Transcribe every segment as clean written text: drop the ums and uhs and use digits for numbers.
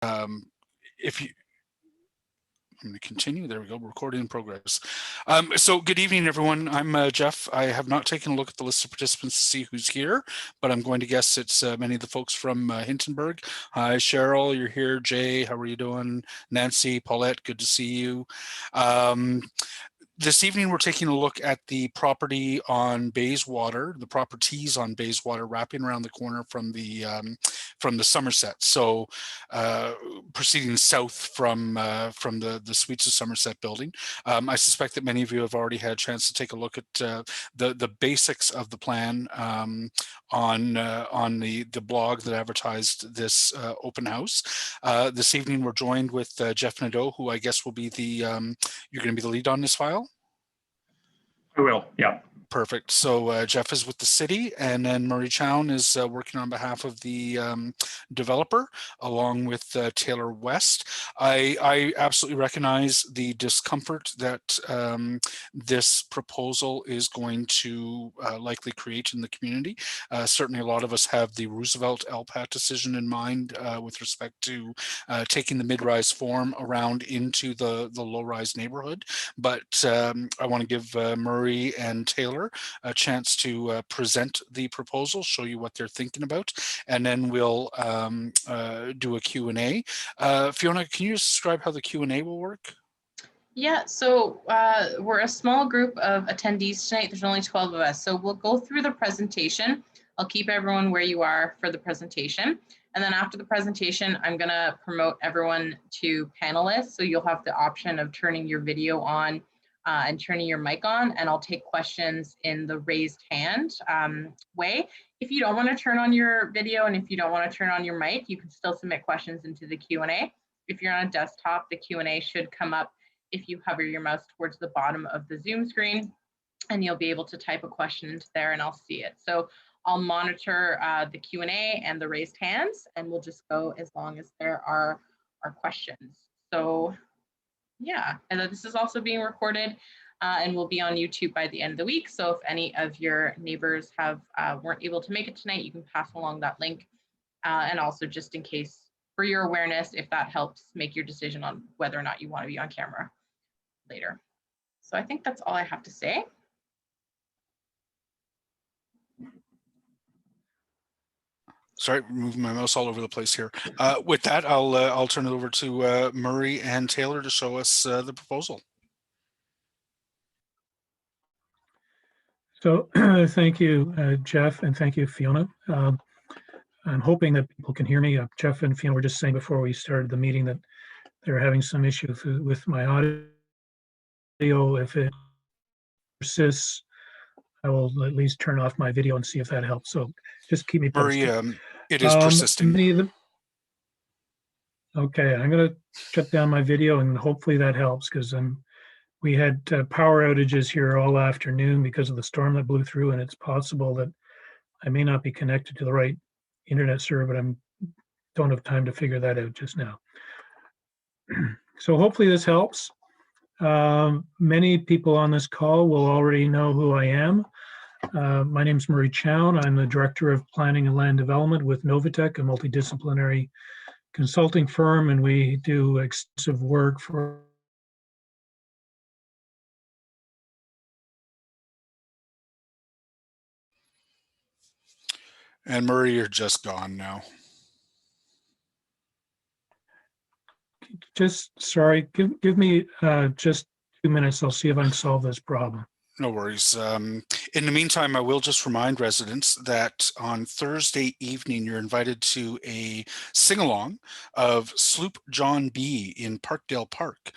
if you, I'm going to continue. There we go. Recording in progress. So good evening, everyone. I'm Jeff. I have not taken a look at the list of participants to see who's here, but I'm going to guess it's many of the folks from Hintonburg. Hi, Cheryl, you're here. Jay, how are you doing? Nancy, Paulette, good to see you. This evening, we're taking a look at the property on Bayswater, the properties on Bayswater, wrapping around the corner from the Somerset. So, proceeding south from the Suites of Somerset building. I suspect that many of you have already had a chance to take a look at the basics of the plan on the blog that advertised this open house. This evening, we're joined with Jeff Nadeau, who I guess will be the you're going to be the lead on this file. I will, yeah. Perfect. So Jeff is with the city, and then Murray Chown is working on behalf of the developer, along with Taylor West. I absolutely recognize the discomfort that this proposal is going to likely create in the community. Certainly, a lot of us have the Roosevelt LPAT decision in mind with respect to taking the mid-rise form around into the low-rise neighborhood. But I want to give Murray and Taylor a chance to present the proposal, show you what they're thinking about, and then we'll do a Q&A. Fiona, can you describe how the Q&A will work? Yeah, so we're a small group of attendees tonight. There's only 12 of us. So we'll go through the presentation. I'll keep everyone where you are for the presentation. And then after the presentation, I'm gonna promote everyone to panelists. So you'll have the option of turning your video on and turning your mic on, and I'll take questions in the raised hand way. If you don't want to turn on your video and if you don't want to turn on your mic, you can still submit questions into the Q&A. If you're on a desktop, the Q&A should come up if you hover your mouse towards the bottom of the Zoom screen, and you'll be able to type a question into there and I'll see it. So I'll monitor the Q&A and the raised hands, and we'll just go as long as there are questions. So yeah, and this is also being recorded and will be on YouTube by the end of the week. So if any of your neighbors weren't able to make it tonight, you can pass along that link. And also just in case, for your awareness, if that helps make your decision on whether or not you want to be on camera later. So I think that's all I have to say. Sorry, moving my mouse all over the place here. With that, I'll turn it over to Murray and Taylor to show us the proposal. So thank you, Jeff, and thank you, Fiona. I'm hoping that people can hear me. Jeff and Fiona were just saying before we started the meeting that they're having some issues with my audio. If it persists, I will at least turn off my video and see if that helps. So just keep me posted. Murray, it is persisting. Okay, I'm going to shut down my video and hopefully that helps, because we had power outages here all afternoon because of the storm that blew through, and it's possible that I may not be connected to the right internet server, but I don't have time to figure that out just now. So hopefully this helps. Many people on this call will already know who I am. My name is Murray Chown. I'm the Director of Planning and Land Development with Novatech, a multidisciplinary consulting firm, and we do extensive work for And Murray, you're just gone now. Just sorry, give me just 2 minutes. I'll see if I can solve this problem. No worries. In the meantime, I will just remind residents that on Thursday evening, you're invited to a sing-along of Sloop John B in Parkdale Park.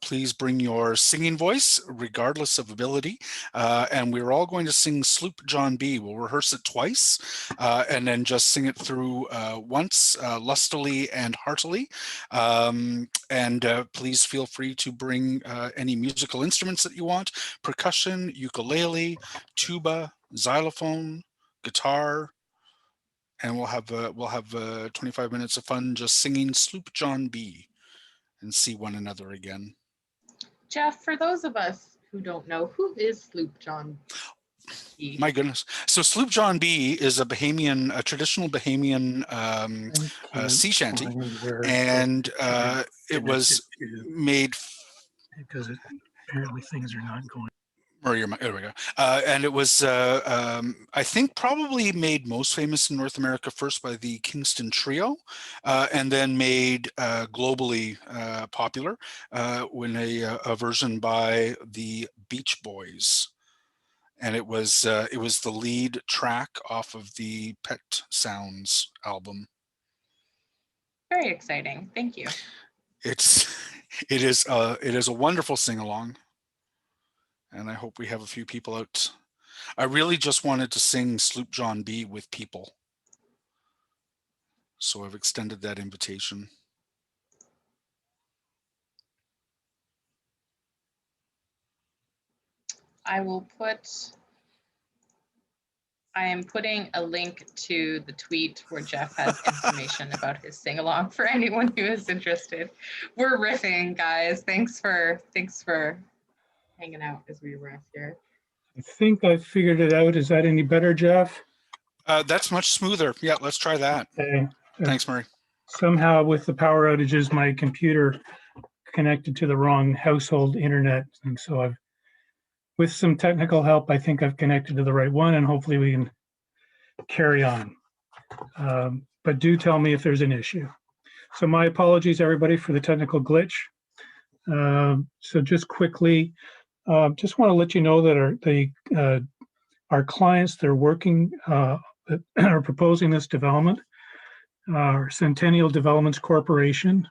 Please bring your singing voice, regardless of ability, and we're all going to sing Sloop John B. We'll rehearse it twice, and then just sing it through once, lustily and heartily. Please feel free to bring any musical instruments that you want, percussion, ukulele, tuba, xylophone, guitar, and we'll have 25 minutes of fun just singing Sloop John B and see one another again. Jeff, for those of us who don't know, who is Sloop John? B. My goodness. So Sloop John B is a traditional Bahamian sea shanty, and it was made. Because apparently things are not going. There we go. And it was, I think, probably made most famous in North America first by the Kingston Trio, and then made globally popular when a version by the Beach Boys. And it was the lead track off of the Pet Sounds album. Very exciting. Thank you. It is a wonderful sing along. And I hope we have a few people out. I really just wanted to sing Sloop John B with people. So I've extended that invitation. I am putting a link to the tweet where Jeff has information about his sing-along for anyone who is interested. We're riffing, guys. Thanks for hanging out as we riff here. I think I figured it out. Is that any better, Jeff? That's much smoother. Yeah, let's try that. Okay. Thanks, Murray. Somehow with the power outages, my computer connected to the wrong household internet. And so with some technical help, I think I've connected to the right one, and hopefully we can carry on. But do tell me if there's an issue. So my apologies, everybody, for the technical glitch. So just quickly, just want to let you know that our clients that are working, that are proposing this development, are Centennial Developments Corporation.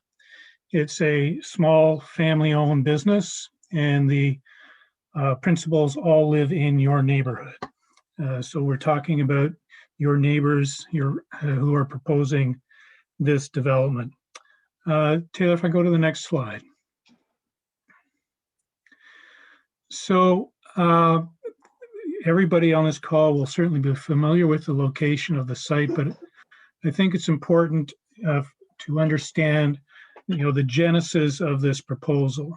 It's a small family-owned business, and the principals all live in your neighborhood. So we're talking about your neighbors who are proposing this development. Taylor, if I go to the next slide. So everybody on this call will certainly be familiar with the location of the site, but I think it's important to understand, the genesis of this proposal.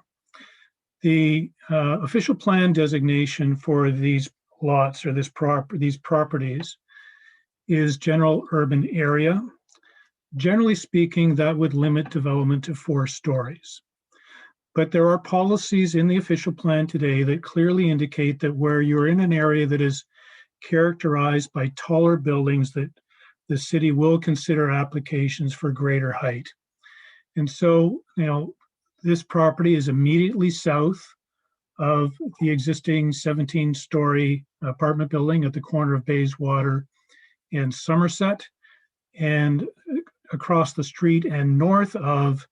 The official plan designation for these lots or these properties is general urban area. Generally speaking, that would limit development to 4 stories. But there are policies in the official plan today that clearly indicate that where you're in an area that is characterized by taller buildings, that the city will consider applications for greater height. And so, this property is immediately south of the existing 17-story apartment building at the corner of Bayswater and Somerset, and across the street and north of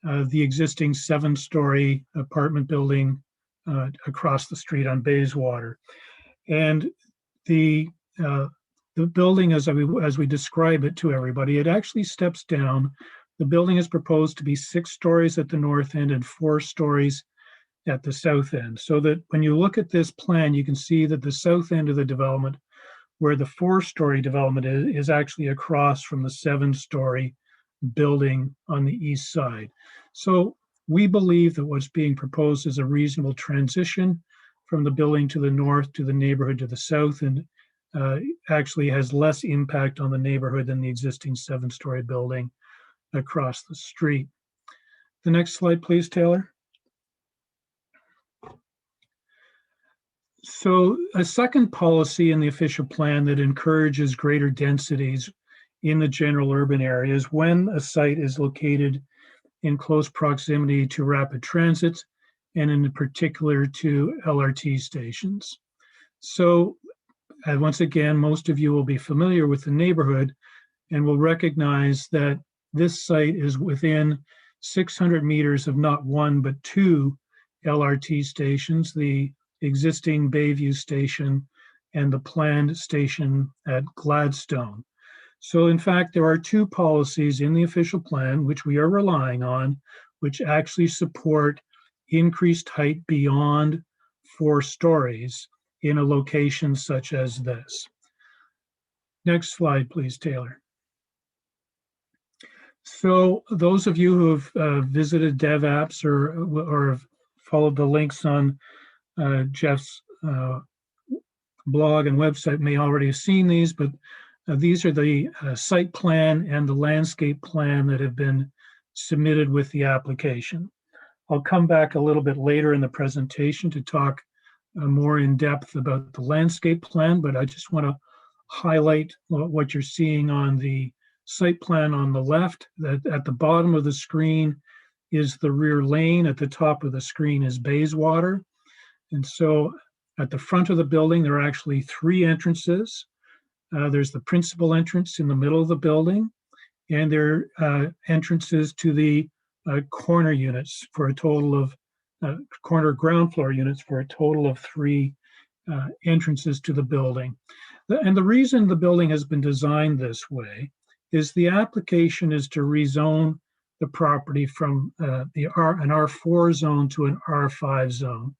the existing 7-story apartment building across the street on Bayswater. And the building, as we describe it to everybody, it actually steps down. The building is proposed to be 6 stories at the north end and 4 stories at the south end. So that when you look at this plan, you can see that the south end of the development, where the 4-story development is actually across from the 7-story building on the east side. So we believe that what's being proposed is a reasonable transition from the building to the north to the neighborhood to the south, and actually has less impact on the neighborhood than the existing 7-story building across the street. The next slide, please, Taylor. So a second policy in the official plan that encourages greater densities in the general urban areas when a site is located in close proximity to rapid transit, and in particular to LRT stations. So once again, most of you will be familiar with the neighborhood and will recognize that this site is within 600 meters of not 1, but 2 LRT stations, the existing Bayview station and the planned station at Gladstone. So in fact, there are 2 policies in the official plan, which we are relying on, which actually support increased height beyond 4 stories in a location such as this. Next slide, please, Taylor. So those of you who have visited DevApps or have followed the links on Jeff's blog and website may already have seen these, but these are the site plan and the landscape plan that have been submitted with the application. I'll come back a little bit later in the presentation to talk more in depth about the landscape plan, but I just want to highlight what you're seeing on the site plan on the left. That at the bottom of the screen is the rear lane. At the top of the screen is Bayswater. And so at the front of the building, there are actually 3 entrances. There's the principal entrance in the middle of the building, and there are entrances to the corner units for a total of corner ground floor units for a total of 3 entrances to the building. And the reason the building has been designed this way is the application is to rezone the property from an R4 zone to an R5 zone.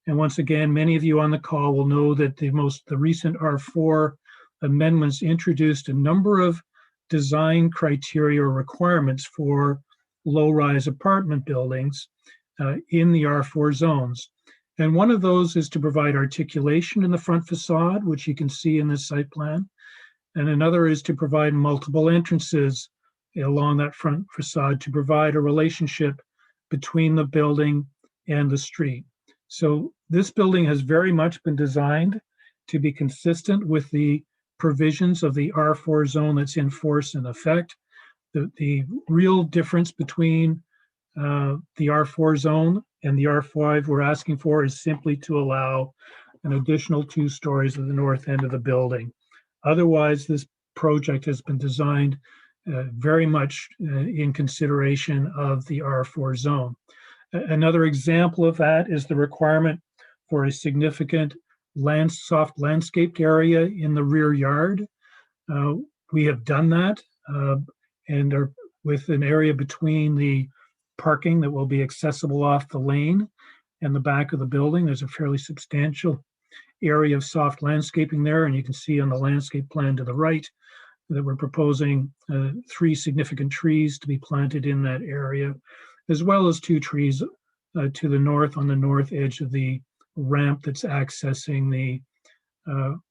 And once again, many of you on the call will know that the recent R4 amendments introduced a number of design criteria or requirements for low-rise apartment buildings in the R4 zones. And one of those is to provide articulation in the front facade, which you can see in this site plan. And another is to provide multiple entrances along that front facade to provide a relationship between the building and the street. So this building has very much been designed to be consistent with the provisions of the R4 zone that's in force and effect. The real difference between the R4 zone and the R5 we're asking for is simply to allow an additional 2 stories at the north end of the building. Otherwise, this project has been designed very much in consideration of the R4 zone. Another example of that is the requirement for a significant soft landscaped area in the rear yard. We have done that and are with an area between the parking that will be accessible off the lane and the back of the building. There's a fairly substantial area of soft landscaping there, and you can see on the landscape plan to the right that we're proposing 3 significant trees to be planted in that area, as well as 2 trees to the north on the north edge of the ramp that's accessing the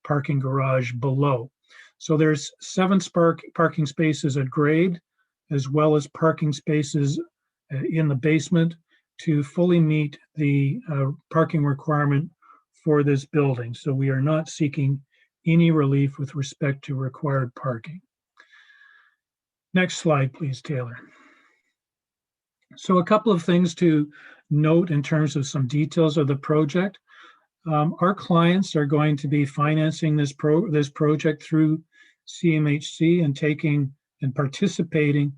parking garage below. So there's 7 parking spaces at grade, as well as parking spaces in the basement to fully meet the parking requirement for this building. So we are not seeking any relief with respect to required parking. Next slide, please, Taylor. So a couple of things to note in terms of some details of the project. Our clients are going to be financing this project through CMHC and taking and participating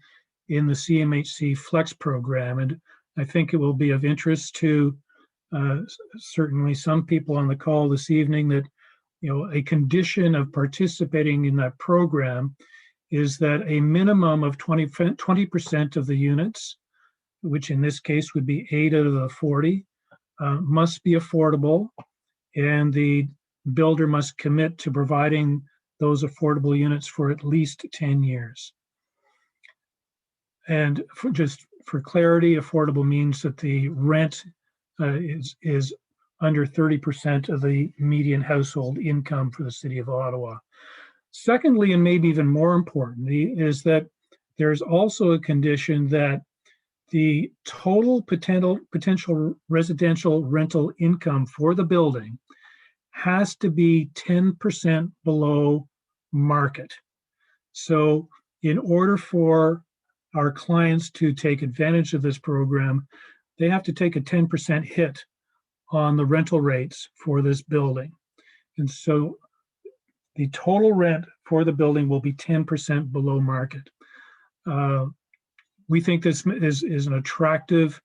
in the CMHC Flex program. And I think it will be of interest to certainly some people on the call this evening that, a condition of participating in that program is that a minimum of 20% of the units, which in this case would be 8 out of the 40, must be affordable, and the builder must commit to providing those affordable units for at least 10 years. And for clarity, affordable means that the rent is under 30% of the median household income for the city of Ottawa. Secondly, and maybe even more importantly, is that there's also a condition that the total potential residential rental income for the building has to be 10% below market. So in order for our clients to take advantage of this program, they have to take a 10% hit on the rental rates for this building. And so the total rent for the building will be 10% below market. We think this is an attractive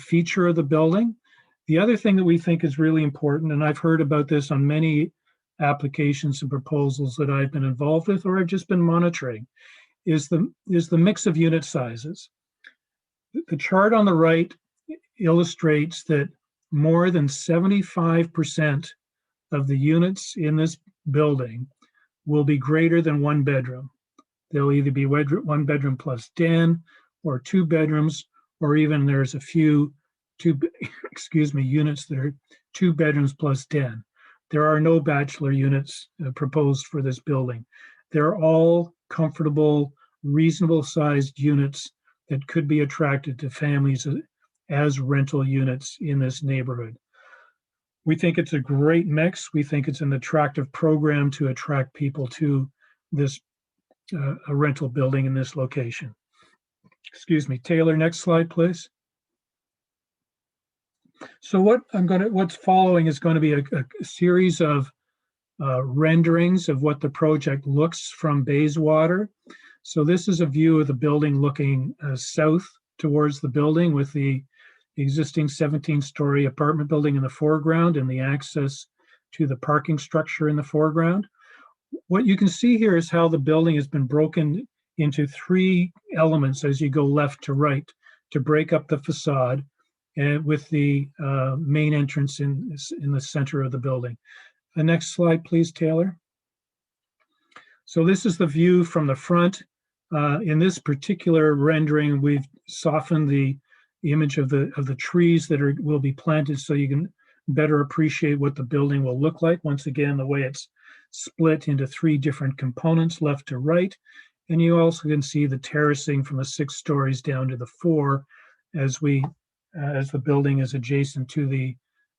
feature of the building. The other thing that we think is really important, and I've heard about this on many applications and proposals that I've been involved with or I've just been monitoring, is the mix of unit sizes. The chart on the right illustrates that more than 75% of the units in this building will be greater than 1 bedroom. They'll either be 1 bedroom plus den, or 2 bedrooms, or even there's a few units that are 2 bedrooms plus den. There are no bachelor units proposed for this building. They're all comfortable, reasonable sized units that could be attracted to families as rental units in this neighborhood. We think it's a great mix. We think it's an attractive program to attract people to this a rental building in this location. Excuse me, Taylor, next slide, please. So what's following is going to be a series of renderings of what the project looks from Bayswater. So this is a view of the building looking south towards the building with the existing 17-story apartment building in the foreground and the access to the parking structure in the foreground. What you can see here is how the building has been broken into 3 elements as you go left to right to break up the facade, and with the main entrance in the center of the building. The next slide, please, Taylor. So this is the view from the front. In this particular rendering, we've softened the image of the trees that will be planted so you can better appreciate what the building will look like. Once again, the way it's split into 3 different components, left to right. And you also can see the terracing from the 6 stories down to the 4 as the building is adjacent to the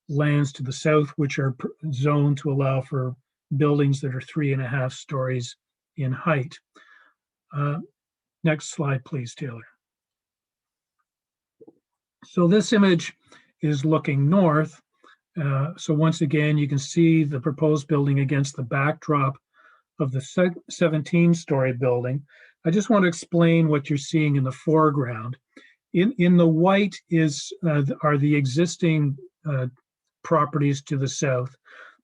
lands to the south, which are zoned to allow for buildings that are 3.5 stories in height. Next slide, please, Taylor. So this image is looking north. So once again, you can see the proposed building against the backdrop of the 17-story building. I just want to explain what you're seeing in the foreground. In the white are the existing properties to the south,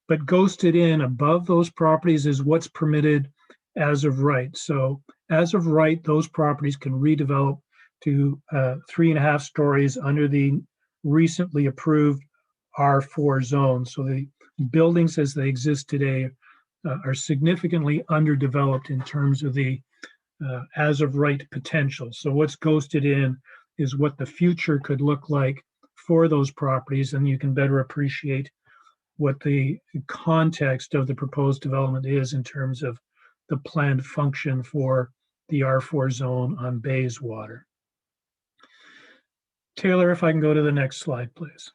but ghosted in above those properties is what's permitted as of right. So as of right, those properties can redevelop to 3.5 stories under the recently approved R4 zone. So the buildings as they exist today are significantly underdeveloped in terms of the as of right potential. So what's ghosted in is what the future could look like for those properties, and you can better appreciate what the context of the proposed development is in terms of the planned function for the R4 zone on Bayswater. Taylor, if I can go to the next slide, please.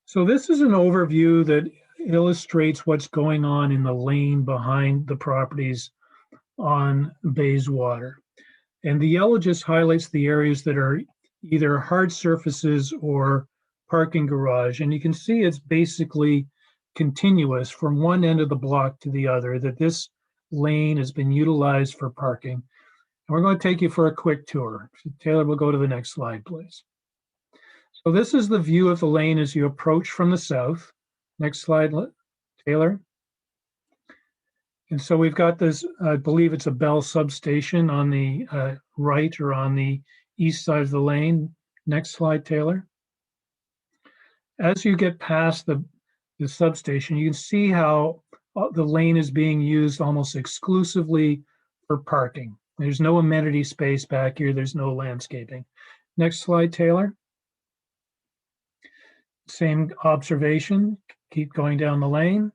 So this is an overview that illustrates what's going on in the lane behind the properties on Bayswater. And the yellow just highlights the areas that are either hard surfaces or parking garage. And you can see it's basically continuous from one end of the block to the other, that this lane has been utilized for parking. And we're going to take you for a quick tour. Taylor, we'll go to the next slide, please. So this is the view of the lane as you approach from the south. Next slide, Taylor. And so we've got this, I believe it's a Bell substation on the right or on the east side of the lane. Next slide, Taylor. As you get past the substation, you can see how the lane is being used almost exclusively for parking. There's no amenity space back here. There's no landscaping. Next slide, Taylor. Same observation. Keep going down the lane.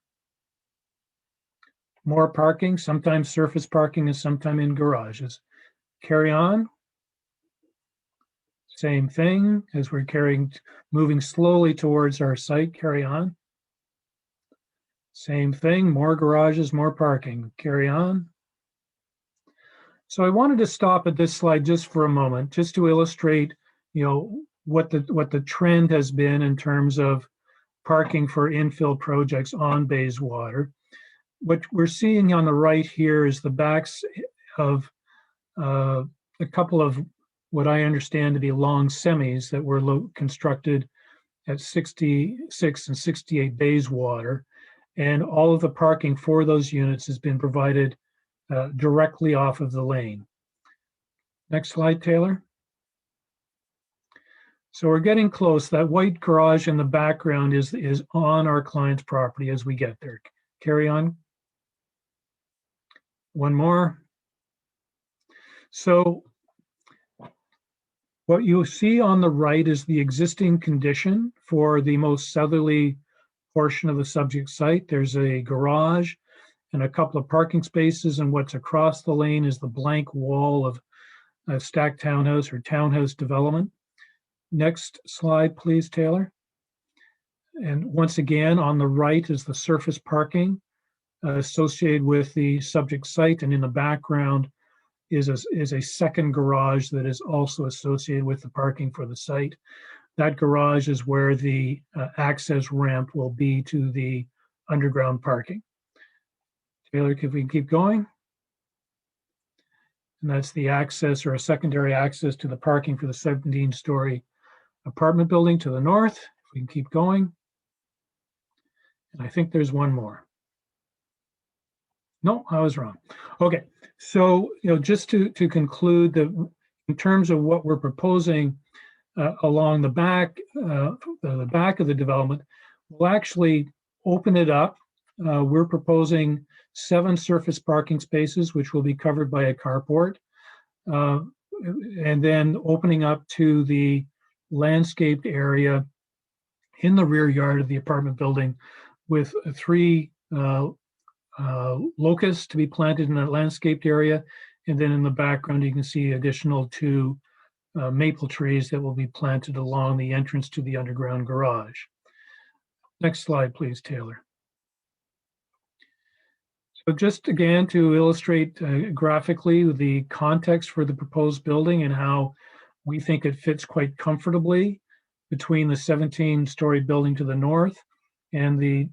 More parking, sometimes surface parking and sometimes in garages. Carry on. Same thing as we're moving slowly towards our site, carry on. Same thing, more garages, more parking, carry on. So I wanted to stop at this slide just for a moment, just to illustrate, what the trend has been in terms of parking for infill projects on Bayswater. What we're seeing on the right here is the backs of a couple of what I understand to be long semis that were constructed at 66 and 68 Bayswater. And all of the parking for those units has been provided directly off of the lane. Next slide, Taylor. So we're getting close. That white garage in the background is on our client's property as we get there. Carry on. One more. So what you see on the right is the existing condition for the most southerly portion of the subject site. There's a garage and a couple of parking spaces, and what's across the lane is the blank wall of a stacked townhouse or townhouse development. Next slide, please, Taylor. And once again, on the right is the surface parking associated with the subject site, and in the background is a second garage that is also associated with the parking for the site. That garage is where the access ramp will be to the underground parking. Taylor, if we can keep going. And that's the access or a secondary access to the parking for the 17-story apartment building to the north. If we can keep going. And I think there's one more. No, I was wrong. Okay, so just to conclude, that in terms of what we're proposing along the back of the development, we'll actually open it up. We're proposing 7 surface parking spaces, which will be covered by a carport, and then opening up to the landscaped area in the rear yard of the apartment building with 3 locusts to be planted in that landscaped area. And then in the background, you can see additional 2 maple trees that will be planted along the entrance to the underground garage. Next slide, please, Taylor. So just again to illustrate graphically the context for the proposed building and how we think it fits quite comfortably between the 17-story building to the north and the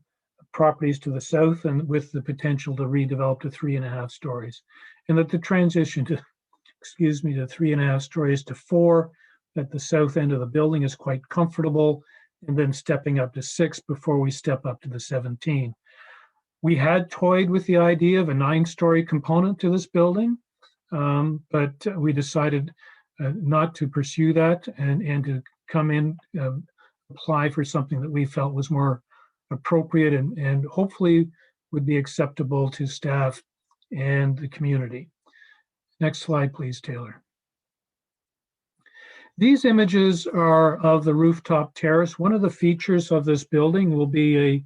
properties to the south, and with the potential to redevelop to 3.5 stories. And that the transition to, to 3.5 stories to 4 at the south end of the building is quite comfortable, and then stepping up to 6 before we step up to the 17. We had toyed with the idea of a 9-story component to this building, but we decided not to pursue that and to come in, apply for something that we felt was more appropriate and hopefully would be acceptable to staff and the community. Next slide, please, Taylor. These images are of the rooftop terrace. One of the features of this building will be a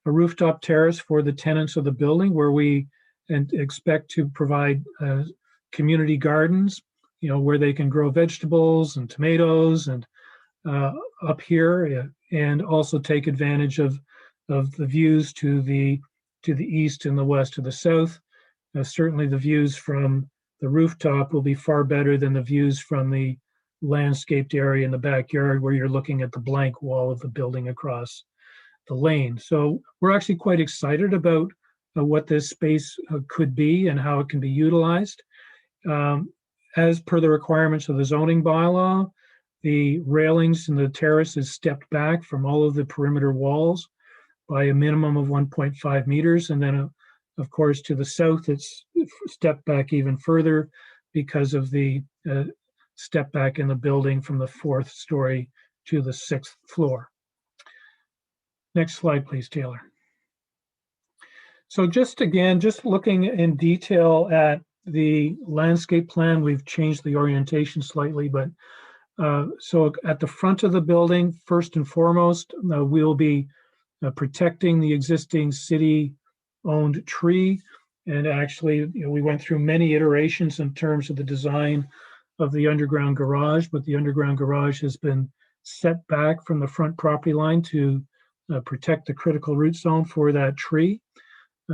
rooftop terrace for the tenants of the building, where we expect to provide community gardens, where they can grow vegetables and tomatoes and up here, and also take advantage of the views to the east and the west to the south. Certainly the views from the rooftop will be far better than the views from the landscaped area in the backyard, where you're looking at the blank wall of the building across the lane. So we're actually quite excited about what this space could be and how it can be utilized. As per the requirements of the zoning bylaw, the railings in the terrace is stepped back from all of the perimeter walls by a minimum of 1.5 meters. And then, of course, to the south, it's stepped back even further because of the step back in the building from the 4th story to the 6th floor. Next slide, please, Taylor. So just looking in detail at the landscape plan, we've changed the orientation slightly, but so at the front of the building, first and foremost, we'll be protecting the existing city-owned tree. And actually, we went through many iterations in terms of the design of the underground garage, but the underground garage has been set back from the front property line to protect the critical root zone for that tree.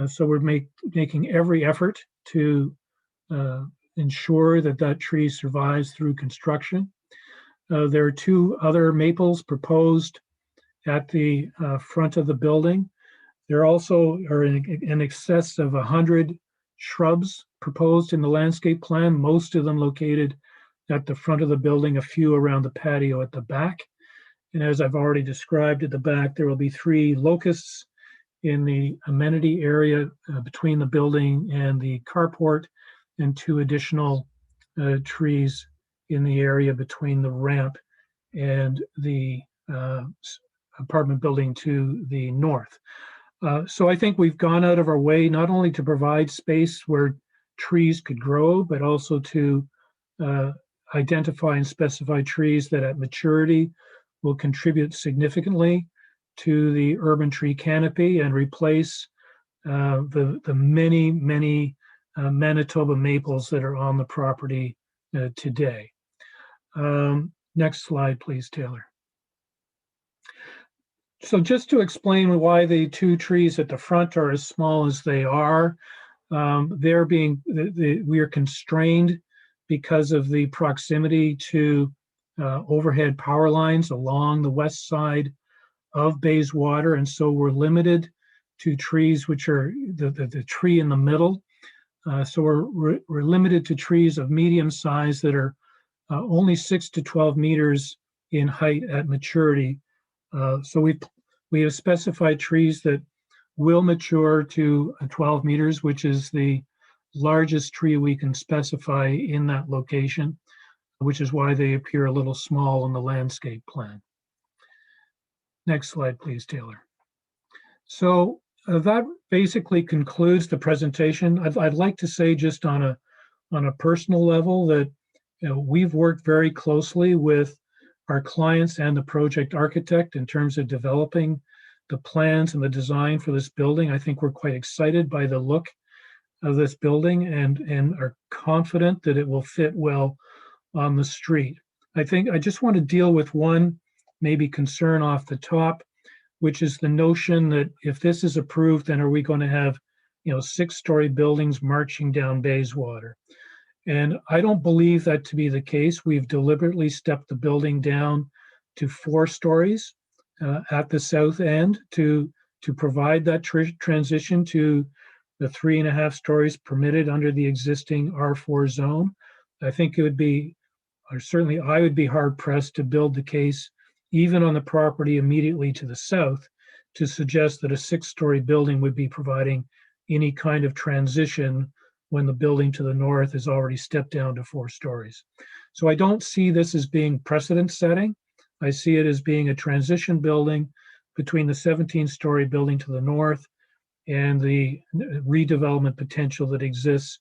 So we're making every effort to ensure that that tree survives through construction. There are 2 other maples proposed at the front of the building. There also are in excess of 100 shrubs proposed in the landscape plan, most of them located at the front of the building, a few around the patio at the back. And as I've already described, at the back, there will be 3 locusts in the amenity area between the building and the carport, and 2 additional trees in the area between the ramp and the apartment building to the north. So I think we've gone out of our way not only to provide space where trees could grow, but also to identify and specify trees that at maturity will contribute significantly to the urban tree canopy and replace the many Manitoba maples that are on the property today. Next slide, please, Taylor. So just to explain why the two trees at the front are as small as they are, we are constrained because of the proximity to overhead power lines along the west side of Bayswater, and so we're limited to trees which are the tree in the middle. So we're limited to trees of medium size that are only 6 to 12 meters in height at maturity. So we have specified trees that will mature to 12 meters, which is the largest tree we can specify in that location, which is why they appear a little small on the landscape plan. Next slide, please, Taylor. So that basically concludes the presentation. I'd like to say just on a personal level that we've worked very closely with our clients and the project architect in terms of developing the plans and the design for this building. I think we're quite excited by the look of this building and are confident that it will fit well on the street. I think I just want to deal with one maybe concern off the top, which is the notion that if this is approved, then are we going to have 6-story buildings marching down Bayswater? And I don't believe that to be the case. We've deliberately stepped the building down to 4 stories at the south end to provide that transition to the 3.5 stories permitted under the existing R4 zone. I think it would be, or certainly I would be hard pressed to build the case even on the property immediately to the south to suggest that a 6-story building would be providing any kind of transition when the building to the north is already stepped down to 4 stories. So I don't see this as being precedent setting. I see it as being a transition building between the 17-story building to the north and the redevelopment potential that exists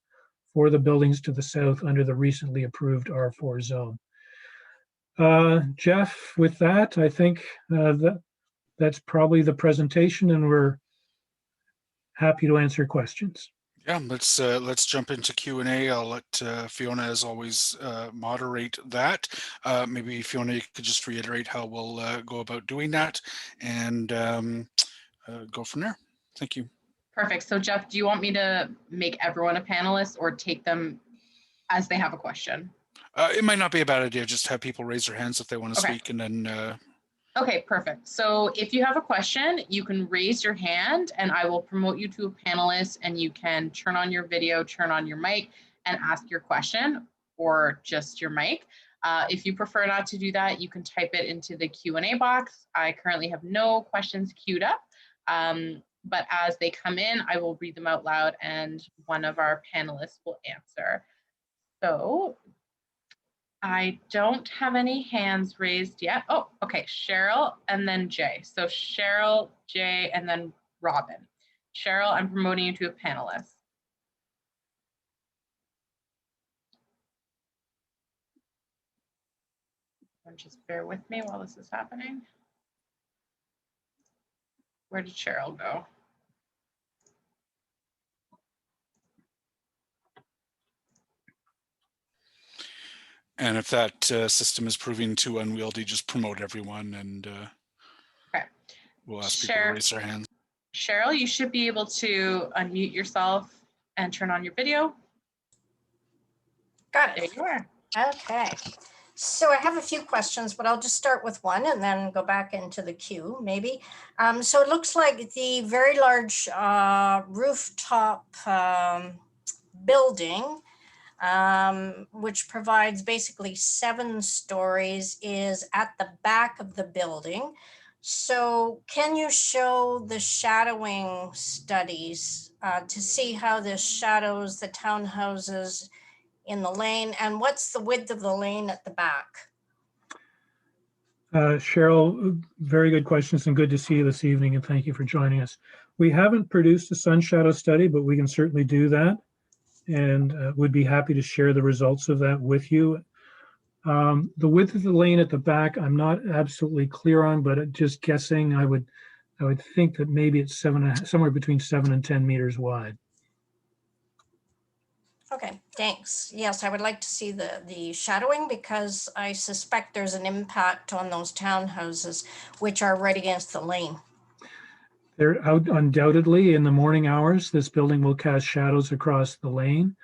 for the buildings to the south under the recently approved R4 zone. Jeff, with that, I think that's probably the presentation, and we're happy to answer questions. Yeah, let's jump into Q&A. I'll let Fiona, as always, moderate that. Maybe Fiona, you could just reiterate how we'll go about doing that and go from there. Thank you. Perfect. So Jeff, do you want me to make everyone a panelist or take them as they have a question? It might not be a bad idea. Just have people raise their hands if they want to speak, and then. Okay, perfect. So if you have a question, you can raise your hand and I will promote you to a panelist, and you can turn on your video, turn on your mic and ask your question, or just your mic. If you prefer not to do that, you can type it into the Q&A box. I currently have no questions queued up, but as they come in, I will read them out loud and one of our panelists will answer. So I don't have any hands raised yet. Oh, okay, Cheryl and then Jay. So Cheryl, Jay, and then Robin. Cheryl, I'm promoting you to a panelist. Just bear with me while this is happening. Where did Cheryl go? And if that system is proving too unwieldy, just promote everyone, and okay. We'll ask people to raise their hands. Cheryl, you should be able to unmute yourself and turn on your video. Got it. There you are. Okay. So I have a few questions, but I'll just start with one and then go back into the queue, maybe. So it looks like the very large rooftop building, which provides basically 7 stories, is at the back of the building. So can you show the shadowing studies to see how this shadows the townhouses in the lane, and what's the width of the lane at the back? Cheryl, very good questions, and good to see you this evening, and thank you for joining us. We haven't produced a sun shadow study, but we can certainly do that, and would be happy to share the results of that with you. The width of the lane at the back, I'm not absolutely clear on, but just guessing, I would think that maybe it's somewhere between 7 and 10 meters wide. Okay, thanks. Yes, I would like to see the shadowing because I suspect there's an impact on those townhouses which are right against the lane. There undoubtedly in the morning hours, this building will cast shadows across the lane.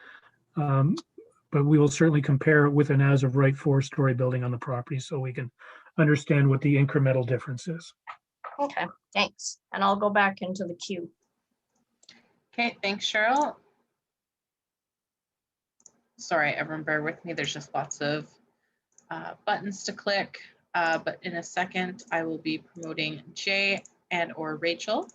But we will certainly compare it with an as of right 4-story building on the property so we can understand what the incremental difference is. Okay, thanks. And I'll go back into the queue. Okay, thanks, Cheryl. Sorry, everyone, bear with me. There's just lots of buttons to click. But in a second, I will be promoting Jay and or Rachel.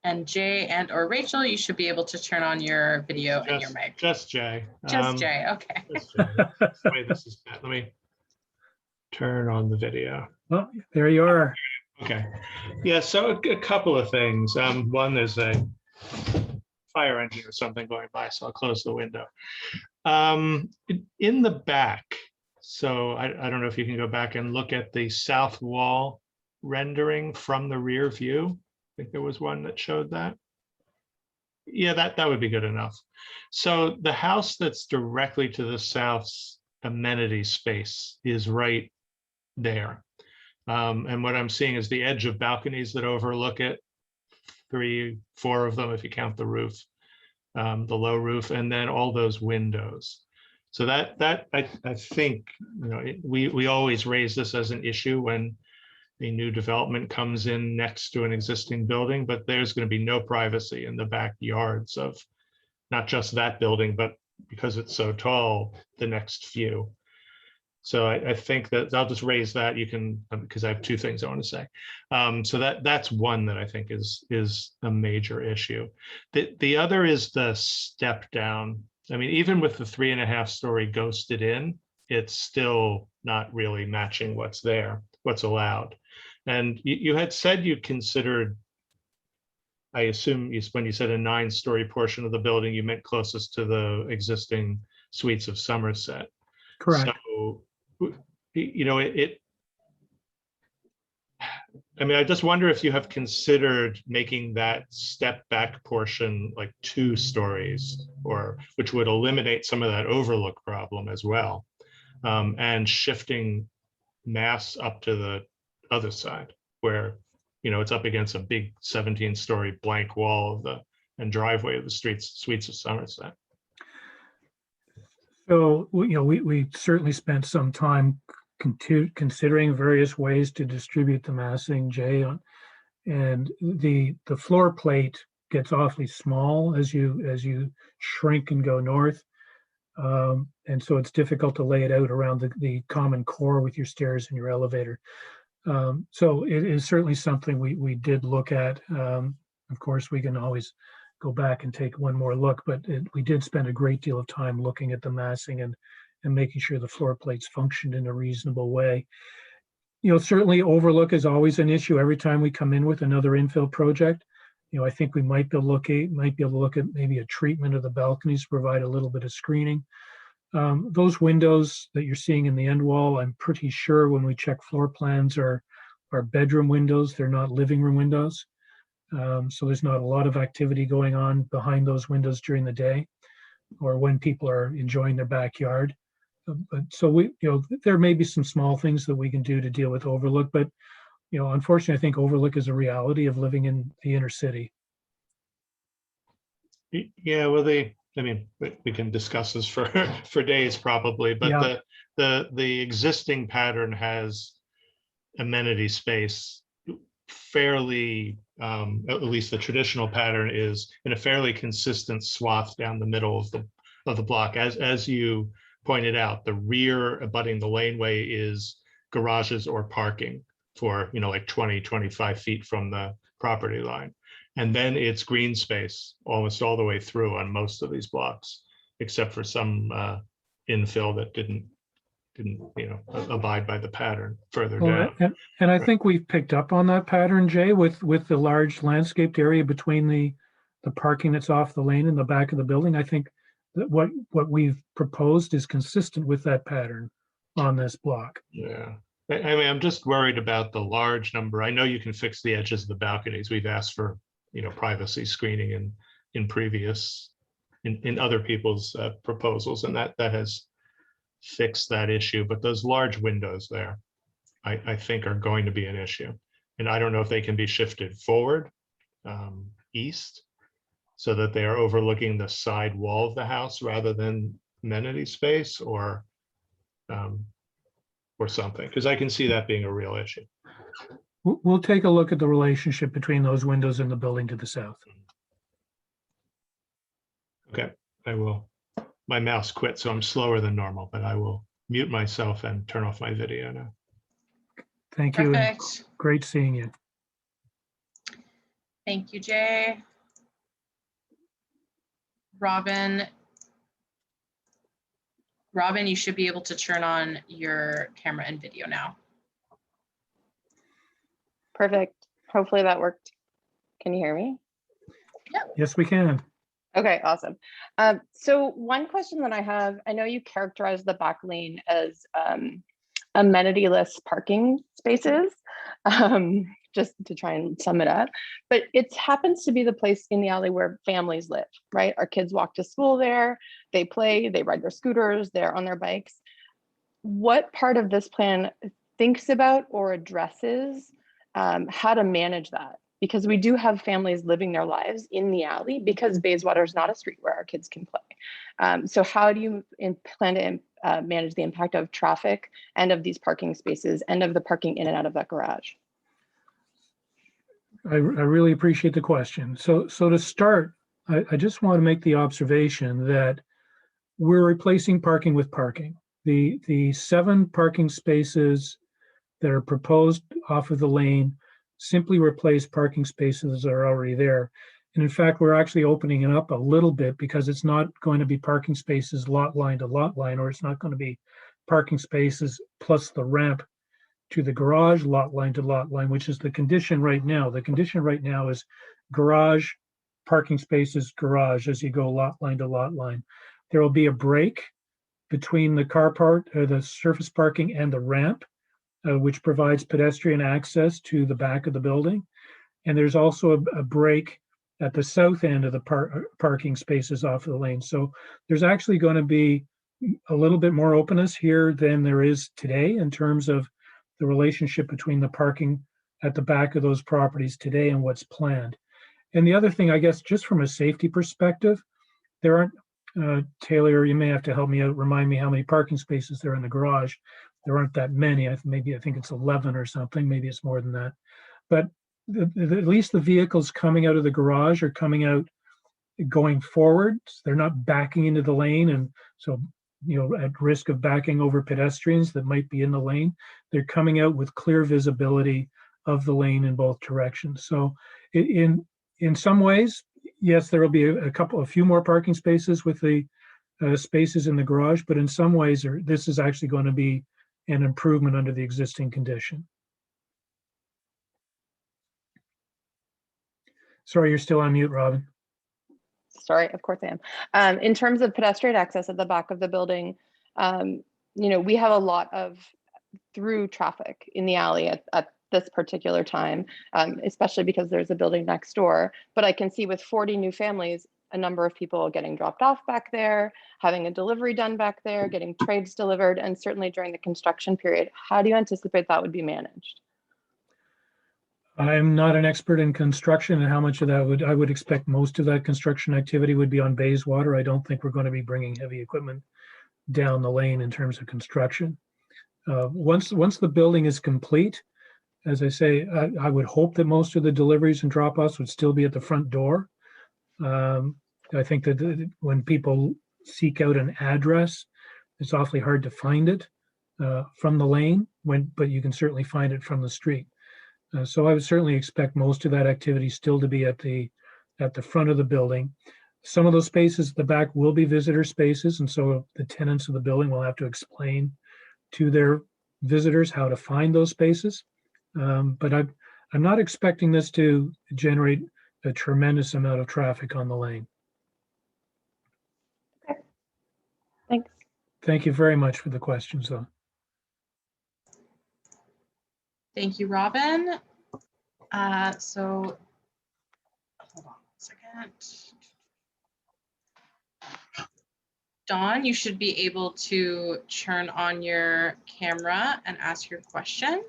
And Jay and or Rachel, you should be able to turn on your video and your mic. Just Jay. Just Jay, okay. Just Jay. That's the way this is set. Let me turn on the video. Well, there you are. Okay. Yeah, so a couple of things. One, there's a fire engine or something going by, so I'll close the window. In the back, so I don't know if you can go back and look at the south wall rendering from the rear view. I think there was one that showed that. Yeah, that would be good enough. So the house that's directly to the south's amenity space is right there. And what I'm seeing is the edge of balconies that overlook it, 3, 4 of them if you count the roof, the low roof, and then all those windows. So that I think, you know, we always raise this as an issue when a new development comes in next to an existing building, but there's going to be no privacy in the backyards of not just that building, but because it's so tall, the next few. So I think that I'll just raise that. You can, because I have 2 things I want to say. So that's one that I think is a major issue. The other is the step down. I mean, even with the 3.5-story ghosted in, it's still not really matching what's there, what's allowed. And you had said you considered, I assume when you said a 9-story portion of the building, you meant closest to the existing suites of Somerset. Correct. So, you know, I mean, I just wonder if you have considered making that step back portion like 2 stories, or which would eliminate some of that overlook problem as well, and shifting mass up to the other side where, you know, it's up against a big 17-story blank wall of and driveway of the suites of Somerset. So, you know, we certainly spent some time considering various ways to distribute the massing, Jay, and the floor plate gets awfully small as you shrink and go north, and so it's difficult to lay it out around the common core with your stairs and your elevator. So it is certainly something we did look at. Of course, we can always go back and take one more look, but we did spend a great deal of time looking at the massing and making sure the floor plates functioned in a reasonable way. You know, certainly overlook is always an issue every time we come in with another infill project. You know, I think we might be able to look at maybe a treatment of the balconies to provide a little bit of screening. Those windows that you're seeing in the end wall, I'm pretty sure when we check floor plans are bedroom windows. They're not living room windows. So there's not a lot of activity going on behind those windows during the day or when people are enjoying their backyard. But so you know, there may be some small things that we can do to deal with overlook, but, you know, unfortunately, I think overlook is a reality of living in the inner city. Yeah, well, I mean, we can discuss this for days probably, but yeah. The existing pattern has amenity space fairly, at least the traditional pattern is in a fairly consistent swath down the middle of the block. As you pointed out, the rear abutting the laneway is garages or parking for, you know, like 20, 25 feet from the property line. And then it's green space almost all the way through on most of these blocks, except for some infill that didn't didn't, abide by the pattern further Well, down. and I Right. think we've picked up on that pattern, Jay, with the large landscaped area between the parking that's off the lane and the back of the building. I think that what we've proposed is consistent with that pattern on this block. Yeah. I mean, I'm just worried about the large number. I know you can fix the edges of the balconies. We've asked for, privacy screening in previous, in other people's proposals, and that has fixed that issue. But those large windows there, I think are going to be an issue. And I don't know if they can be shifted forward, east, so that they are overlooking the side wall of the house rather than amenity space, or something, because I can see that being a real issue. We'll take a look at the relationship between those windows and the building to the south. Okay, I will. My mouse quit, so I'm slower than normal, but I will mute myself and turn off my video now. Thank you. And Perfect. great seeing you. Thank you, Jay. Robin, you should be able to turn on your camera and video now. Perfect. Hopefully that worked. Can you hear me? Yes, we can. Okay, awesome. So one question that I have, I know you characterized the back lane as amenity-less parking spaces, just to try and sum it up, but it happens to be the place in the alley where families live, right? Our kids walk to school there, they play, they ride their scooters, they're on their bikes. What part of this plan thinks about or addresses how to manage that? Because we do have families living their lives in the alley, because Bayswater is not a street where our kids can play. So how do you plan to manage the impact of traffic and of these parking spaces and of the parking in and out of that garage? I really appreciate the question. So to start, I just want to make the observation that we're replacing parking with parking. The 7 parking spaces that are proposed off of the lane simply replace parking spaces that are already there. And in fact, we're actually opening it up a little bit, because it's not going to be parking spaces lot line to lot line, or it's not going to be parking spaces plus the ramp to the garage lot line to lot line, which is the condition right now. The condition right now is garage, parking spaces, garage, as you go lot line to lot line. There will be a break between the car part, or the surface parking, and the ramp, which provides pedestrian access to the back of the building. And there's also a break at the south end of the parking spaces off of the lane. So there's actually going to be a little bit more openness here than there is today in terms of the relationship between the parking at the back of those properties today and what's planned. And the other thing, I guess, just from a safety perspective, there aren't, Taylor, you may have to help me out, remind me how many parking spaces there are in the garage. There aren't that many. I think it's 11 or something. Maybe it's more than that. But at least the vehicles coming out of the garage are coming out going forward. They're not backing into the lane, and so at risk of backing over pedestrians that might be in the lane. They're coming out with clear visibility of the lane in both directions. So in some ways, yes, there will be a few more parking spaces with the spaces in the garage, but in some ways, this is actually going to be an improvement under the existing condition. Sorry, you're still on mute, Robin. Sorry, of course I am. In terms of pedestrian access at the back of the building, we have a lot of through traffic in the alley at this particular time, especially because there's a building next door. But I can see with 40 new families, a number of people getting dropped off back there, having a delivery done back there, getting trades delivered, and certainly during the construction period. How do you anticipate that would be managed? I'm not an expert in construction, and how much of that I would expect most of that construction activity would be on Bayswater. I don't think we're going to be bringing heavy equipment down the lane in terms of construction. Once the building is complete, as I say, I would hope that most of the deliveries and drop-offs would still be at the front door. I think that when people seek out an address, it's awfully hard to find it from the lane, but you can certainly find it from the street. So I would certainly expect most of that activity still to be at the front of the building. Some of those spaces at the back will be visitor spaces, and so the tenants of the building will have to explain to their visitors how to find those spaces. But I'm not expecting this to generate a tremendous amount of traffic on the lane. Okay. Thanks. Thank you very much for the questions, though. Thank you, Robin. So hold on a second. Dawn, you should be able to turn on your camera and ask your question.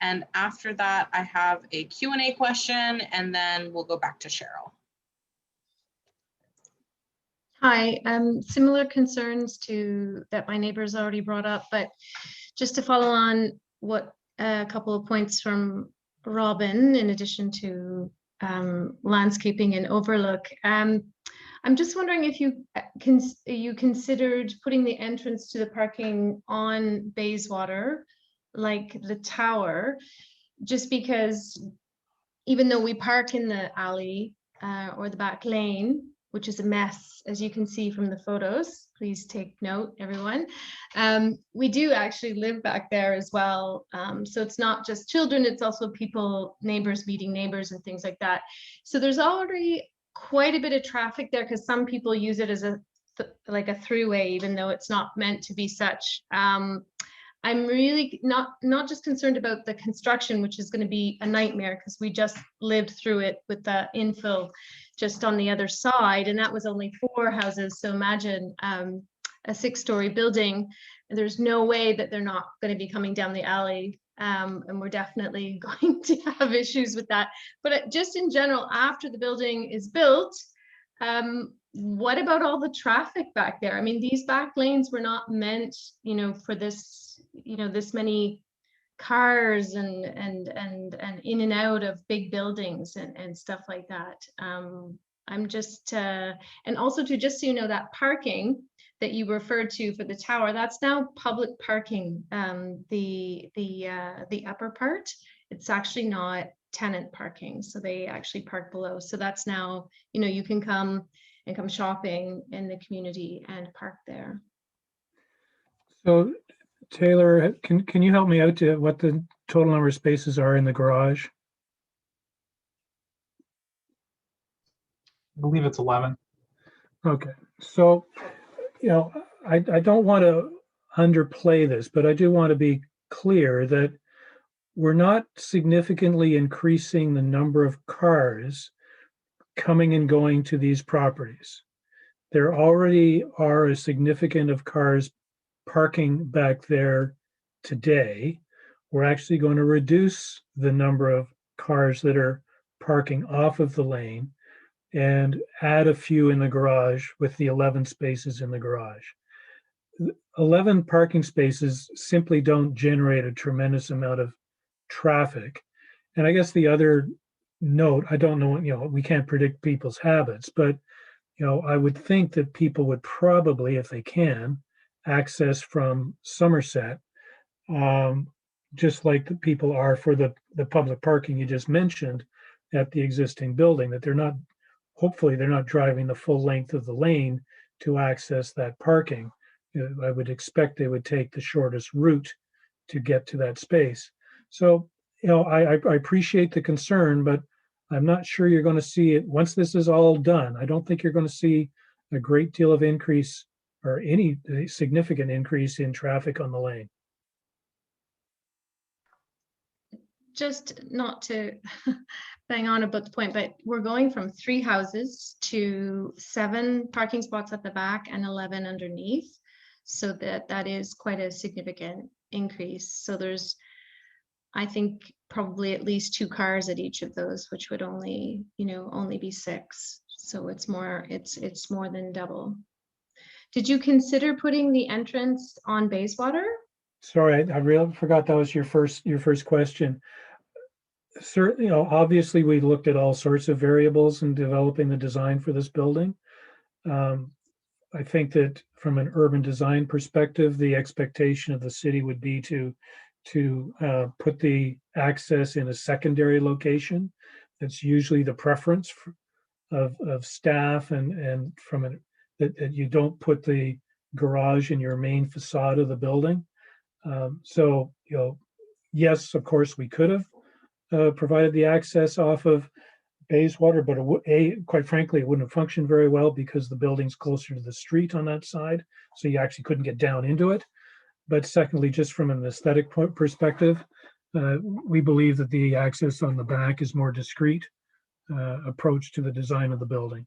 And after that, I have a Q&A question, and then we'll go back to Cheryl. Hi, similar concerns to that my neighbors already brought up, but just to follow on what a couple of points from Robin, in addition to landscaping and overlook. I'm just wondering if you considered putting the entrance to the parking on Bayswater, like the tower, just because even though we park in the alley or the back lane, which is a mess, as you can see from the photos, please take note, everyone. We do actually live back there as well. So it's not just children, it's also people, neighbors meeting neighbors and things like that. So there's already quite a bit of traffic there because some people use it as like a throughway, even though it's not meant to be such. I'm really not just concerned about the construction, which is going to be a nightmare because we just lived through it with the infill just on the other side, and that was only 4 houses. So imagine a 6-story building. There's no way that they're not going to be coming down the alley, and we're definitely going to have issues with that. But just in general, after the building is built, what about all the traffic back there? I mean, these back lanes were not meant, for this, this many cars and in and out of big buildings and stuff like that. I'm just and also to just so you know, that parking that you referred to for the tower, that's now public parking. The upper part, it's actually not tenant parking, so they actually park below. So that's now, you can come shopping in the community and park there. So Taylor, can you help me out to what the total number of spaces are in the garage? I believe it's 11. Okay, so, I don't want to underplay this, but I do want to be clear that we're not significantly increasing the number of cars coming and going to these properties. There already are a significant of cars parking back there today. We're actually going to reduce the number of cars that are parking off of the lane and add a few in the garage with the 11 spaces in the garage. 11 parking spaces simply don't generate a tremendous amount of traffic. And I guess the other note, I don't know, we can't predict people's habits, but I would think that people would probably, if they can, access from Somerset, just like the people are for the public parking you just mentioned at the existing building, that hopefully they're not driving the full length of the lane to access that parking. I would expect they would take the shortest route to get to that space. So, I appreciate the concern, but I'm not sure you're going to see it once this is all done. I don't think you're going to see a great deal of increase or any significant increase in traffic on the lane. Just not to bang on about the point, but we're going from 3 houses to 7 parking spots at the back and 11 underneath. So that is quite a significant increase. So there's, I think, probably at least 2 cars at each of those, which would only be 6. So it's more than double. Did you consider putting the entrance on Bayswater? Sorry, I really forgot that was your first question. Certainly, obviously we looked at all sorts of variables in developing the design for this building. I think that from an urban design perspective, the expectation of the city would be to put the access in a secondary location. That's usually the preference of staff and from that you don't put the garage in your main facade of the building. So, yes, of course, we could have provided the access off of Bayswater, but quite frankly, it wouldn't have functioned very well because the building's closer to the street on that side. So you actually couldn't get down into it. But secondly, just from an aesthetic perspective, we believe that the access on the back is more discreet approach to the design of the building.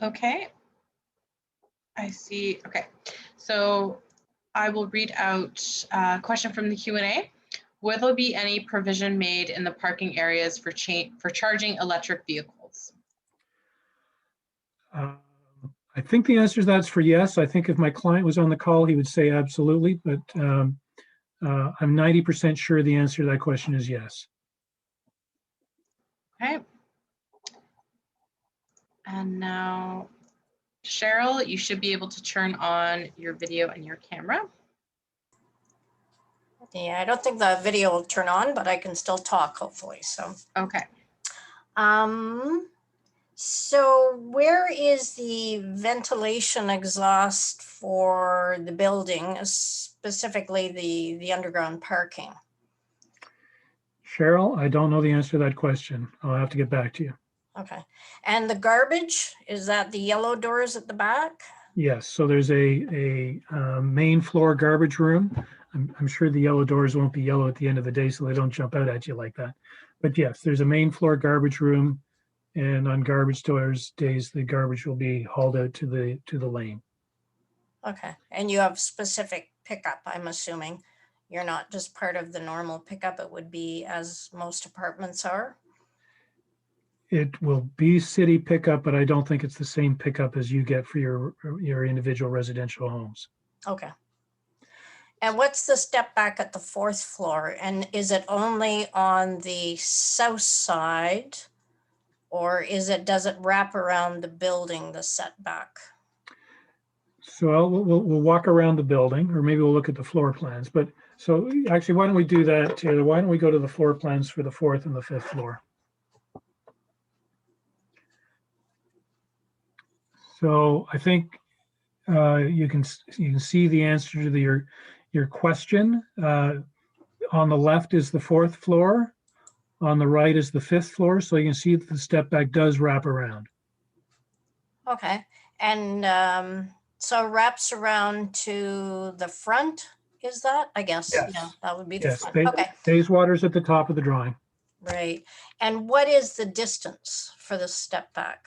Okay. I see. Okay. So I will read out a question from the Q&A. Will there be any provision made in the parking areas for charging electric vehicles? I think the answer to that's for yes. I think if my client was on the call, he would say absolutely, but I'm 90% sure the answer to that question is yes. Okay. And now, Cheryl, you should be able to turn on your video and your camera. Yeah, I don't think the video will turn on, but I can still talk, hopefully. So, Okay. So where is the ventilation exhaust for the building, specifically the underground parking? Cheryl, I don't know the answer to that question. I'll have to get back to you. Okay. And the garbage, is that the yellow doors at the back? Yes, so there's a main floor garbage room. I'm sure the yellow doors won't be yellow at the end of the day, so they don't jump out at you like that. But yes, there's a main floor garbage room, and on garbage days, the garbage will be hauled out to the lane. Okay. And you have specific pickup, I'm assuming. You're not just part of the normal pickup. It would be as most apartments are. It will be city pickup, but I don't think it's the same pickup as you get for your individual residential homes. Okay. And what's the step back at the 4th floor? And is it only on the south side, or does it wrap around the building, the setback? So we'll walk around the building, or maybe we'll look at the floor plans. But so actually, why don't we do that, Taylor? Why don't we go to the floor plans for the 4th and the 5th floor? So I think you can see the answer to your question. On the left is the 4th floor. On the right is the 5th floor. So you can see that the step back does wrap around. Okay. And so wraps around to the front, is that? I guess. Yes. Yeah, that would be the Yes, front. Okay. Bayswater's at the top of the drawing. Right. And what is the distance for the step back?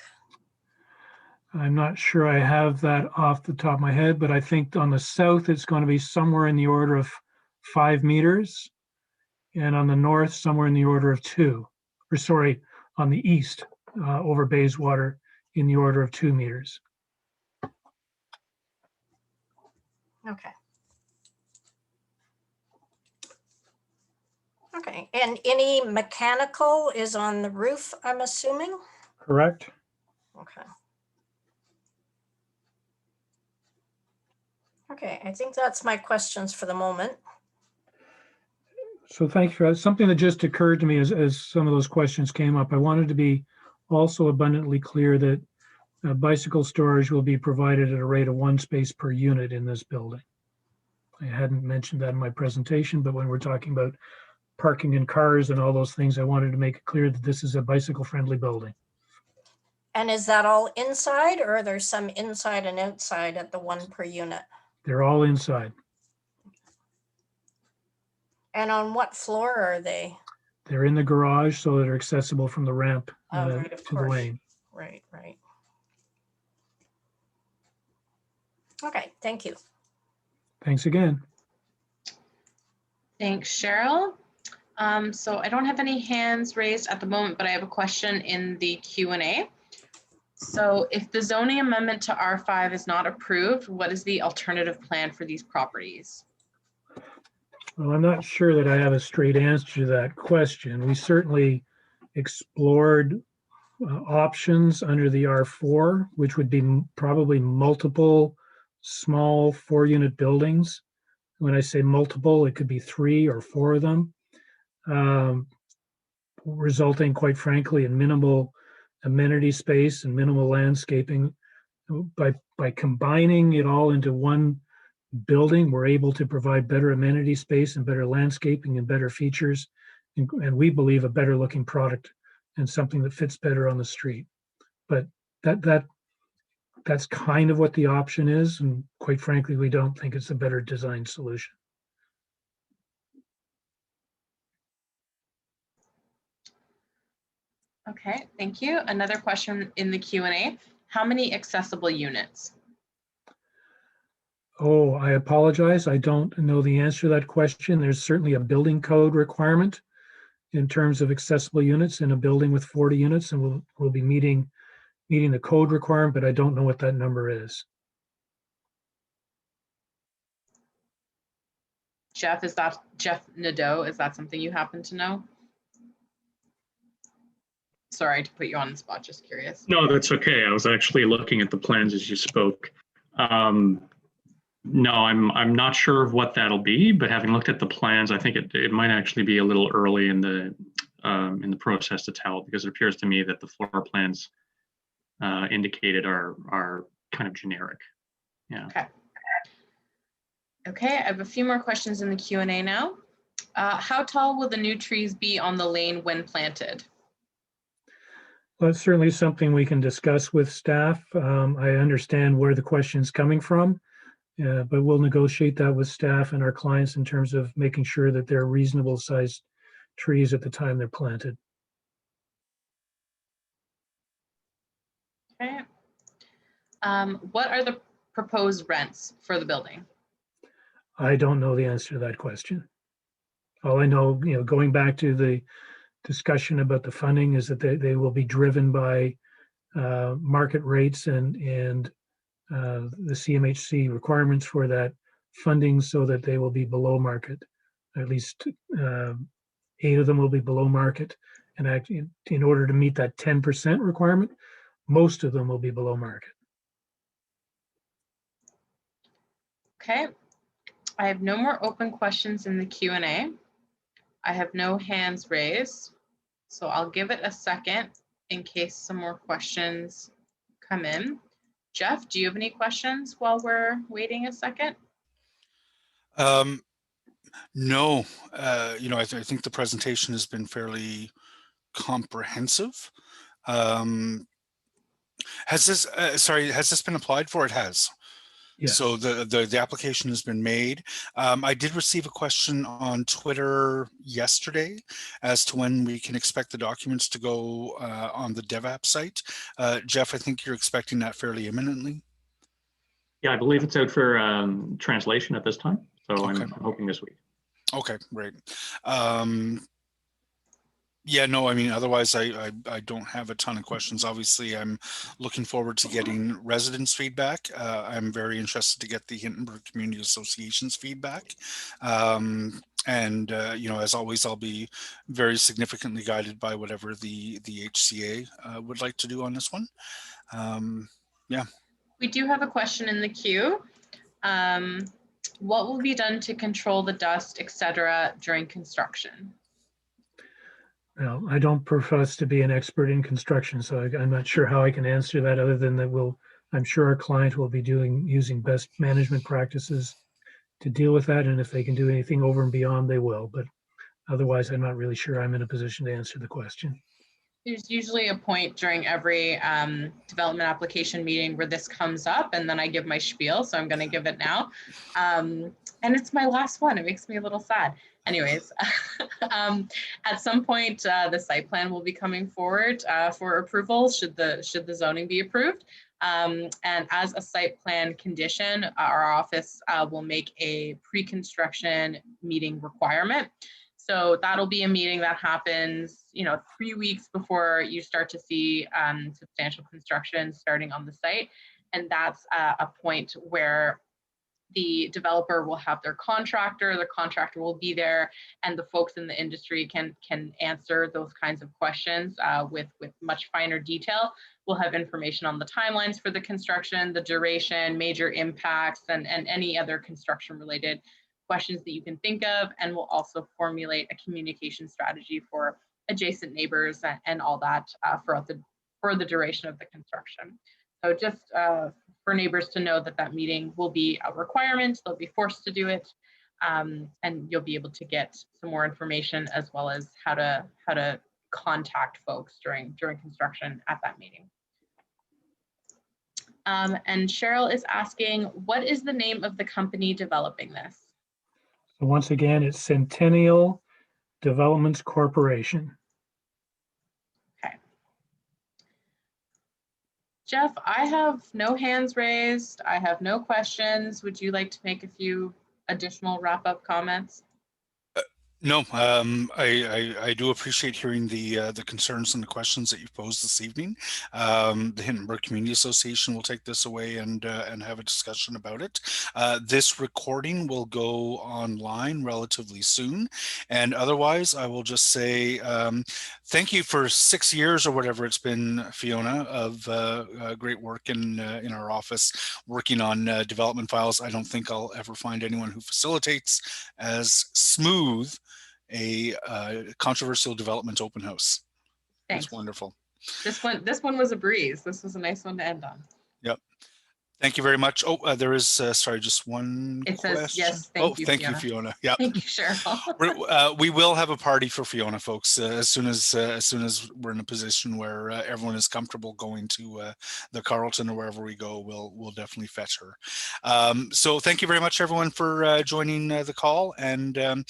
I'm not sure I have that off the top of my head, but I think on the south, it's going to be somewhere in the order of 5 meters. And on the north, somewhere in the order of 2, or sorry, on the east over Bayswater in the order of 2 meters. Okay. Okay. And any mechanical is on the roof, I'm assuming? Correct. Okay. Okay, I think that's my questions for the moment. So thank you for that. Something that just occurred to me as some of those questions came up. I wanted to be also abundantly clear that bicycle storage will be provided at a rate of 1 space per unit in this building. I hadn't mentioned that in my presentation, but when we're talking about parking in cars and all those things, I wanted to make it clear that this is a bicycle-friendly building. And is that all inside, or are there some inside and outside at the 1 per unit? They're all inside. And on what floor are they? They're in the garage, so they're accessible from the ramp Right, of to the course. lane. Right, right. Okay, thank you. Thanks again. Thanks, Cheryl. So I don't have any hands raised at the moment, but I have a question in the Q&A. So if the zoning amendment to R5 is not approved, what is the alternative plan for these properties? Well, I'm not sure that I have a straight answer to that question. We certainly explored options under the R4, which would be probably multiple small 4-unit buildings. When I say multiple, it could be 3 or 4 of them. resulting, quite frankly, in minimal amenity space and minimal landscaping. By combining it all into one building, we're able to provide better amenity space and better landscaping and better features, and we believe a better looking product and something that fits better on the street. But that's kind of what the option is, and quite frankly, we don't think it's a better design solution. Okay, thank you. Another question in the Q&A. How many accessible units? Oh, I apologize. I don't know the answer to that question. There's certainly a building code requirement in terms of accessible units in a building with 40 units, and we'll be meeting the code requirement, but I don't know what that number is. Jeff Nadeau, is that something you happen to know? Sorry to put you on the spot, just curious. No, that's okay. I was actually looking at the plans as you spoke. No, I'm not sure of what that'll be, but having looked at the plans, I think it might actually be a little early in the process to tell, because it appears to me that the floor plans indicated are kind of generic. Yeah. Okay. Okay, I have a few more questions in the Q&A now. How tall will the new trees be on the lane when planted? Well, that's certainly something we can discuss with staff. I understand where the question's coming from, but we'll negotiate that with staff and our clients in terms of making sure that they're reasonable sized trees at the time they're planted. Okay. What are the proposed rents for the building? I don't know the answer to that question. All I know, going back to the discussion about the funding, is that they will be driven by market rates and the CMHC requirements for that funding, so that they will be below market. At least 8 of them will be below market, and in order to meet that 10% requirement, most of them will be below market. Okay. I have no more open questions in the Q&A. I have no hands raised, so I'll give it a second in case some more questions come in. Jeff, do you have any questions while we're waiting a second? No, I think the presentation has been fairly comprehensive. Has this been applied for? It has. Yes. So the application has been made. I did receive a question on Twitter yesterday as to when we can expect the documents to go on the DevApp site. Jeff, I think you're expecting that fairly imminently. Yeah, I believe it's out for translation at this time. So Okay. I'm hoping this week. Okay, great. Yeah, no, I mean, otherwise I don't have a ton of questions. Obviously, I'm looking forward to getting residents' feedback. I'm very interested to get the Hintonburg Community Association's feedback. As always, I'll be very significantly guided by whatever the HCA would like to do on this one. Yeah. We do have a question in the queue. What will be done to control the dust, etc., during construction? Well, I don't profess to be an expert in construction, so I'm not sure how I can answer that, other than that I'm sure our client will be using best management practices to deal with that. And if they can do anything over and beyond, they will. But otherwise, I'm not really sure I'm in a position to answer the question. There's usually a point during every development application meeting where this comes up, and then I give my spiel, so I'm going to give it now. And it's my last one. It makes me a little sad. Anyways, at some point, the site plan will be coming forward for approval should the zoning be approved. And as a site plan condition, our office will make a pre-construction meeting requirement. So that'll be a meeting that happens, 3 weeks before you start to see substantial construction starting on the site. And that's a point where the developer will have their contractor, the contractor will be there, and the folks in the industry can answer those kinds of questions with much finer detail. We'll have information on the timelines for the construction, the duration, major impacts, and any other construction related questions that you can think of. And we'll also formulate a communication strategy for adjacent neighbors and all that for the duration of the construction. So just for neighbors to know that that meeting will be a requirement, they'll be forced to do it, and you'll be able to get some more information as well as how to contact folks during construction at that meeting. And Cheryl is asking, what is the name of the company developing this? So once again, it's Centennial Developments Corporation. Okay. Jeff, I have no hands raised. I have no questions. Would you like to make a few additional wrap-up comments? No, I do appreciate hearing the concerns and the questions that you've posed this evening. The Hindenburg Community Association will take this away and have a discussion about it. This recording will go online relatively soon, and otherwise, I will just say thank you for 6 years or whatever it's been, Fiona, of great work in our office working on development files. I don't think I'll ever find anyone who facilitates as smooth a controversial development open house. Thanks. It's wonderful. This one was a breeze. This was a nice one to end on. Yep. Thank you very much. Oh, there is, sorry, just one It question. says, yes, thank you, thank Fiona. you, Fiona. Yeah. Thank you, Cheryl. We will have a party for Fiona, folks, as soon as we're in a position where everyone is comfortable going to the Carlton or wherever we go. We'll definitely fetch her. So thank you very much, everyone, for joining the call, and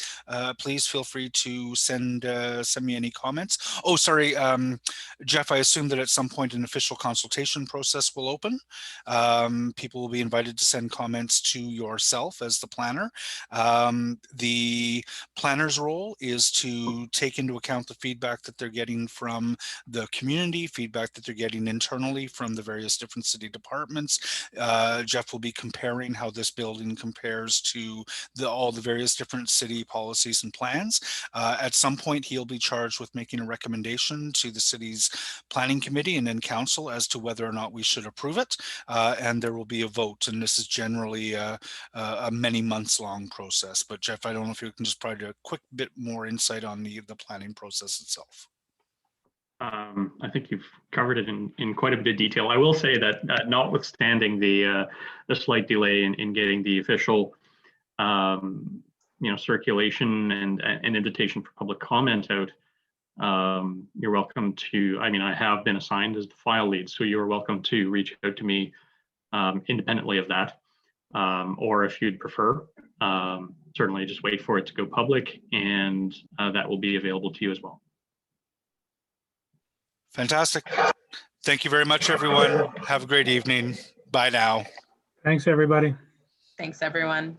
please feel free to send me any comments. Oh, sorry, Jeff. I assume that at some point an official consultation process will open. People will be invited to send comments to yourself as the planner. The planner's role is to take into account the feedback that they're getting from the community, feedback that they're getting internally from the various different city departments. Jeff will be comparing how this building compares to all the various different city policies and plans. At some point, he'll be charged with making a recommendation to the city's planning committee and then council as to whether or not we should approve it. And there will be a vote, and this is generally a many months long process. But Jeff, I don't know if you can just provide a quick bit more insight on the planning process itself. I think you've covered it in quite a bit of detail. I will say that notwithstanding the slight delay in getting the official circulation and an invitation for public comment out, you're welcome to, I have been assigned as the file lead, so you're welcome to reach out to me independently of that, or if you'd prefer, certainly just wait for it to go public, and that will be available to you as well. Fantastic. Thank you very much, everyone. Have a great evening. Bye now. Thanks, everybody. Thanks, everyone.